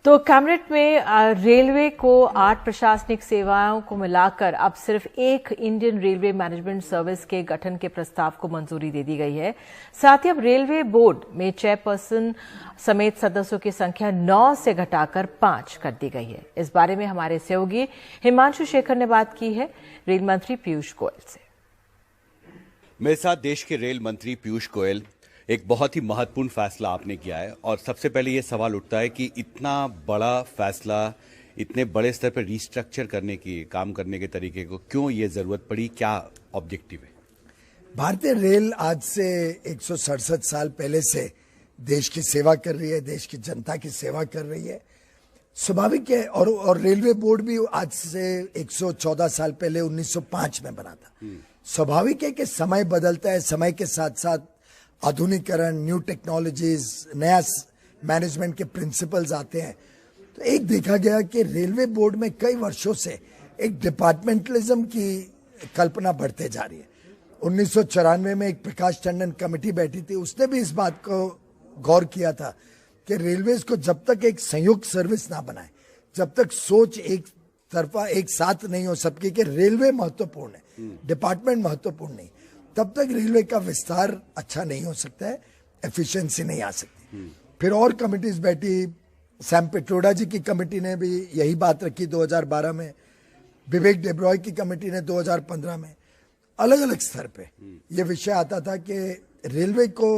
तो कैबिनेट में रेलवे को 8 प्रशासनिक सेवाओं को मिलाकर अब सिर्फ एक इंडियन रेलवे मैनेजमेंट सर्विस के गठन के प्रस्ताव को मंजूरी दे दी गई है। साथ ही अब रेलवे बोर्ड में चेयरपर्सन समेत सदस्यों की संख्या 9 से घटाकर 5 कर दी गई है। इस बारे में हमारे सहयोगी हिमांशु शेखर ने बात की है रेल मंत्री पीयूष गोयल से। मेरे साथ देश के रेल मंत्री पीयूष गोयल। एक बहुत ही महत्वपूर्ण फैसला आपने किया है और सबसे पहले ये सवाल उठता है कि इतना बड़ा फैसला, इतने बड़े स्तर पर रीस्ट्रक्चर करने की, काम करने के तरीके को क्यों ये जरूरत पड़ी, क्या ऑब्जेक्टिव है? भारतीय रेल आज से 167 साल पहले से देश की सेवा कर रही है, देश की जनता की सेवा कर रही है। स्वाभाविक है। और रेलवे बोर्ड भी आज से 114 साल पहले 1905 में बना था। स्वाभाविक है कि समय बदलता है, समय के साथ साथ आधुनिकीकरण, न्यू टेक्नोलॉजीज, नया मैनेजमेंट के प्रिंसिपल्स आते हैं। तो एक देखा गया कि रेलवे बोर्ड में कई वर्षों से एक डिपार्टमेंटलिज्म की कल्पना बढ़ते जा रही है। 1994 में एक प्रकाश टंडन कमेटी बैठी थी, उसने भी इस बात को गौर किया था कि रेलवेज को जब तक एक संयुक्त सर्विस ना बनाए, जब तक सोच एक तरफा एक साथ नहीं हो सबकी कि रेलवे महत्वपूर्ण है, डिपार्टमेंट महत्वपूर्ण नहीं, तब तक रेलवे का विस्तार अच्छा नहीं हो सकता है, एफिशिएंसी नहीं आ सकती। फिर और कमिटीज बैठी, सैम पिट्रोडा जी की कमेटी ने भी यही बात रखी 2012 में, विवेक डेब्रॉय की कमेटी ने 2015 में। अलग अलग स्तर पे ये विषय आता था कि रेलवे को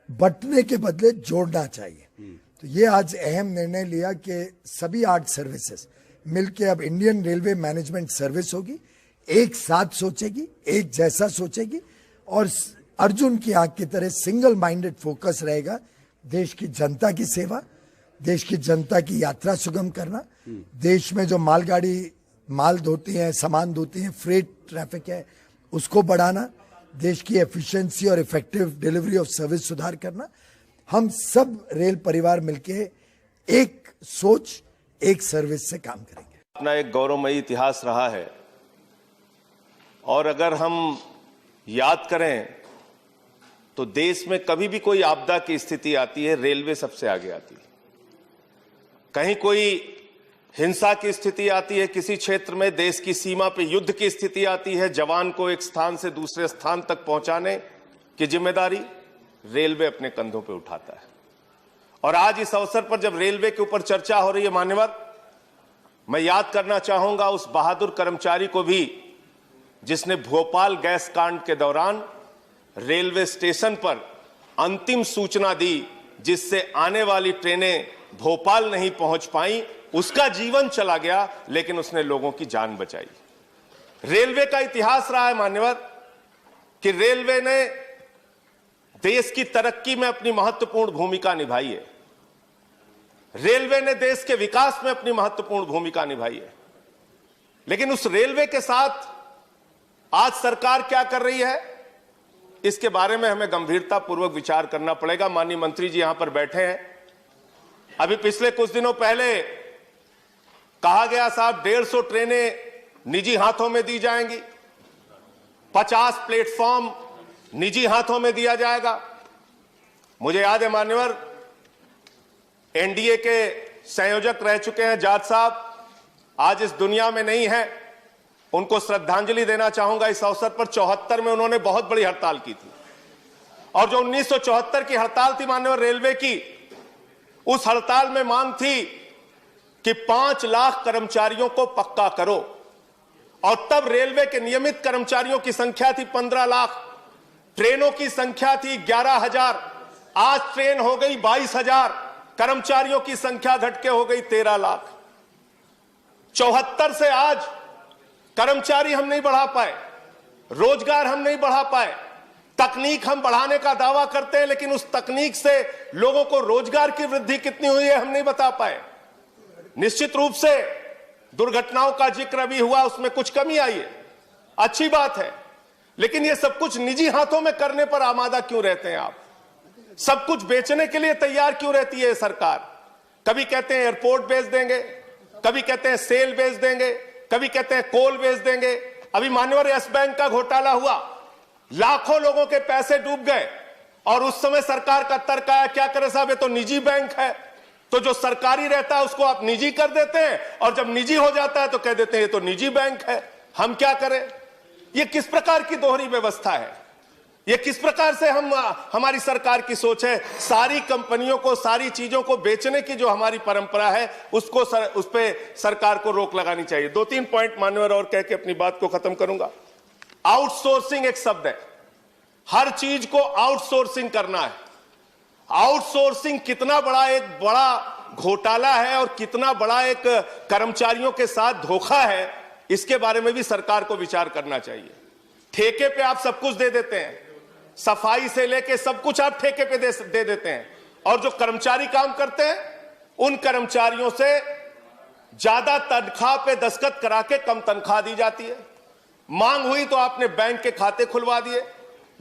बंटने के बदले जोड़ना चाहिए। तो ये आज अहम निर्णय लिया कि सभी 8 सर्विसेज मिलके अब इंडियन रेलवे मैनेजमेंट सर्विस होगी, एक साथ सोचेगी, एक जैसा सोचेगी और अर्जुन की आंख की तरह सिंगल माइंडेड फोकस रहेगा। देश की जनता की सेवा, देश की जनता की यात्रा सुगम करना, देश में जो मालगाड़ी माल ढोती है, सामान ढोती है, फ्रेट ट्रैफिक है, उसको बढ़ाना, देश की एफिशिएंसी और इफेक्टिव डिलीवरी ऑफ सर्विस सुधार करना। हम सब रेल परिवार मिलके एक सोच, एक सर्विस से काम करेंगे। अपना एक गौरवमयी इतिहास रहा है और अगर हम याद करें तो देश में कभी भी कोई आपदा की स्थिति आती है, रेलवे सबसे आगे आती है। कहीं कोई हिंसा की स्थिति आती है किसी क्षेत्र में, देश की सीमा पे युद्ध की स्थिति आती है, जवान को एक स्थान से दूसरे स्थान तक पहुंचाने की जिम्मेदारी रेलवे अपने कंधों पे उठाता है। और आज इस अवसर पर जब रेलवे के ऊपर चर्चा हो रही है मान्यवर, मैं याद करना चाहूंगा उस बहादुर कर्मचारी को भी जिसने भोपाल गैस कांड के दौरान रेलवे स्टेशन पर अंतिम सूचना दी, जिससे आने वाली ट्रेनें भोपाल नहीं पहुंच पाई। उसका जीवन चला गया लेकिन उसने लोगों की जान बचाई। रेलवे का इतिहास रहा है मान्यवर कि रेलवे ने देश की तरक्की में अपनी महत्वपूर्ण भूमिका निभाई है, रेलवे ने देश के विकास में अपनी महत्वपूर्ण भूमिका निभाई है। लेकिन उस रेलवे के साथ आज सरकार क्या कर रही है, इसके बारे में हमें गंभीरता पूर्वक विचार करना पड़ेगा। माननीय मंत्री जी यहां पर बैठे हैं। अभी पिछले कुछ दिनों पहले कहा गया साहब 150 ट्रेनें निजी हाथों में दी जाएंगी, 50 प्लेटफॉर्म निजी हाथों में दिया जाएगा। मुझे याद है मान्यवर, एनडीए के संयोजक रह चुके हैं जाट साहब, आज इस दुनिया में नहीं है, उनको श्रद्धांजलि देना चाहूंगा इस अवसर पर। 74 में उन्होंने बहुत बड़ी हड़ताल की थी और जो 1974 की हड़ताल थी माननीय रेलवे की, उस हड़ताल में मांग थी कि 5 लाख कर्मचारियों को पक्का करो। और तब रेलवे के नियमित कर्मचारियों की संख्या थी 15 लाख, ट्रेनों की संख्या थी 11,000, आज ट्रेन हो गई 22,000, कर्मचारियों की संख्या घट के हो गई 13 लाख। 74 से आज कर्मचारी हम नहीं बढ़ा पाए, रोजगार हम नहीं बढ़ा पाए, तकनीक हम बढ़ाने का दावा करते हैं लेकिन उस तकनीक से लोगों को रोजगार की वृद्धि कितनी हुई है हम नहीं बता पाए। निश्चित रूप से दुर्घटनाओं का जिक्र अभी हुआ, उसमें कुछ कमी आई है, अच्छी बात है, लेकिन ये सब कुछ निजी हाथों में करने पर आमादा क्यों रहते हैं आप? सब कुछ बेचने के लिए तैयार क्यों रहती है सरकार? कभी कहते हैं एयरपोर्ट बेच देंगे, कभी कहते हैं सेल बेच देंगे, कभी कहते हैं कोल बेच देंगे। अभी मान्यवर यस बैंक का घोटाला हुआ, लाखों लोगों के पैसे डूब गए और उस समय सरकार का तर्क आया क्या करे साहब, ये तो निजी बैंक है, तो जो सरकारी रहता है उसको आप निजी कर देते हैं, और जब निजी हो जाता है तो कह देते हैं ये तो निजी बैंक है, हम क्या करें। ये किस प्रकार की दोहरी व्यवस्था है, ये किस प्रकार से हमारी सरकार की सोच है। सारी कंपनियों को, सारी चीजों को बेचने की जो हमारी परंपरा है उसको उस पे सरकार को रोक लगानी चाहिए। 2-3 पॉइंट मान्यवर और कह के अपनी बात को खत्म करूंगा। आउटसोर्सिंग एक शब्द है, हर चीज को आउटसोर्सिंग करना है। आउटसोर्सिंग कितना बड़ा घोटाला है और कितना बड़ा एक कर्मचारियों के साथ धोखा है, इसके बारे में भी सरकार को विचार करना चाहिए। ठेके पे आप सब कुछ दे देते हैं, सफाई से लेके सब कुछ आप ठेके पे दे देते हैं, और जो कर्मचारी काम करते हैं उन कर्मचारियों से ज्यादा तनख्वाह पे दस्तखत करा के कम तनख्वाह दी जाती है। मांग हुई तो आपने बैंक के खाते खुलवा दिए,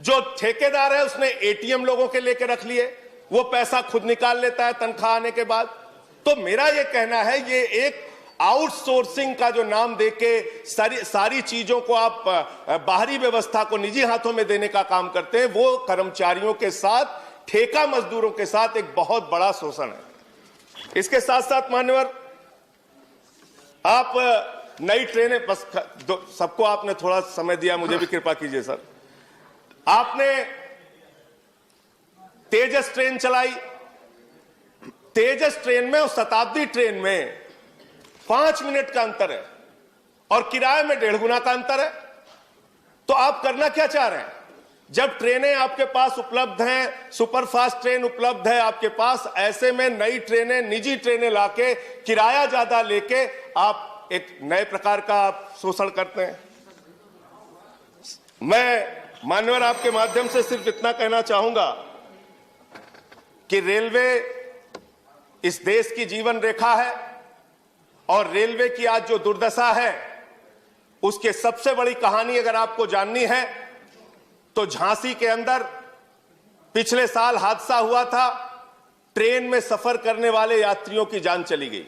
जो ठेकेदार है उसने एटीएम लोगों के लेके रख लिए, वो पैसा खुद निकाल लेता है तनख्वाह आने के बाद। तो मेरा ये कहना है, ये एक आउटसोर्सिंग का जो नाम देके सारी चीजों को आप बाहरी व्यवस्था को निजी हाथों में देने का काम करते हैं, वो कर्मचारियों के साथ, ठेका मजदूरों के साथ एक बहुत बड़ा शोषण है। इसके साथ साथ मान्यवर, आप नई ट्रेनें, बस सबको आपने थोड़ा समय दिया, मुझे भी कृपा कीजिए सर। आपने तेजस ट्रेन चलाई, तेजस ट्रेन में और शताब्दी ट्रेन में 5 मिनट का अंतर है और किराए में 1.5 गुना का अंतर है। तो आप करना क्या चाह रहे हैं? जब ट्रेनें आपके पास उपलब्ध हैं, सुपरफास्ट ट्रेन उपलब्ध है आपके पास, ऐसे में नई ट्रेनें, निजी ट्रेनें लाके किराया ज्यादा लेके आप एक नए प्रकार का आप शोषण करते हैं। मैं मान्यवर आपके माध्यम से सिर्फ इतना कहना चाहूंगा कि रेलवे इस देश की जीवन रेखा है, और रेलवे की आज जो दुर्दशा है उसके सबसे बड़ी कहानी अगर आपको जाननी है तो झांसी के अंदर पिछले साल हादसा हुआ था, ट्रेन में सफर करने वाले यात्रियों की जान चली गई।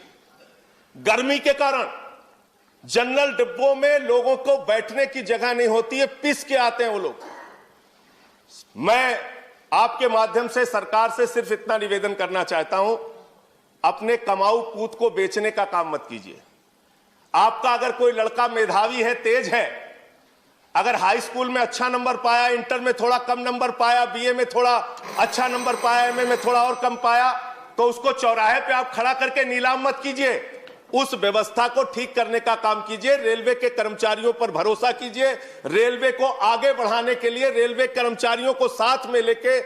गर्मी के कारण जनरल डिब्बों में लोगों को बैठने की जगह नहीं होती है, पिस के आते हैं वो लोग। मैं आपके माध्यम से सरकार से सिर्फ इतना निवेदन करना चाहता हूं, अपने कमाऊ पूत को बेचने का काम मत कीजिए। आपका अगर कोई लड़का मेधावी है, तेज है, अगर हाई स्कूल में अच्छा नंबर पाया, इंटर में थोड़ा कम नंबर पाया, बीए में थोड़ा अच्छा नंबर पाया, एमए में थोड़ा और कम पाया, तो उसको चौराहे पे आप खड़ा करके नीलाम मत कीजिए। उस व्यवस्था को ठीक करने का काम कीजिए। रेलवे के कर्मचारियों पर भरोसा कीजिए। रेलवे को आगे बढ़ाने के लिए रेलवे कर्मचारियों को साथ में लेके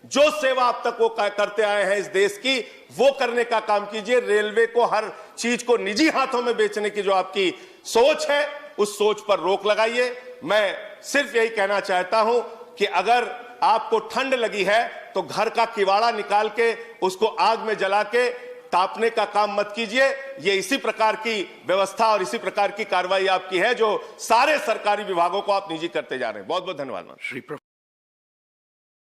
जो सेवा अब तक वो करते आए हैं इस देश की, वो करने का काम कीजिए। रेलवे को हर चीज को निजी हाथों में बेचने की जो आपकी सोच है, उस सोच पर रोक लगाइए। मैं सिर्फ यही कहना चाहता हूं कि अगर आपको ठंड लगी है तो घर का किवाड़ा निकाल के उसको आग में जला के तापने का काम मत कीजिए। ये इसी प्रकार की व्यवस्था और इसी प्रकार की कार्रवाई आपकी है जो सारे सरकारी विभागों को आप निजी करते जा रहे हैं। बहुत बहुत धन्यवाद।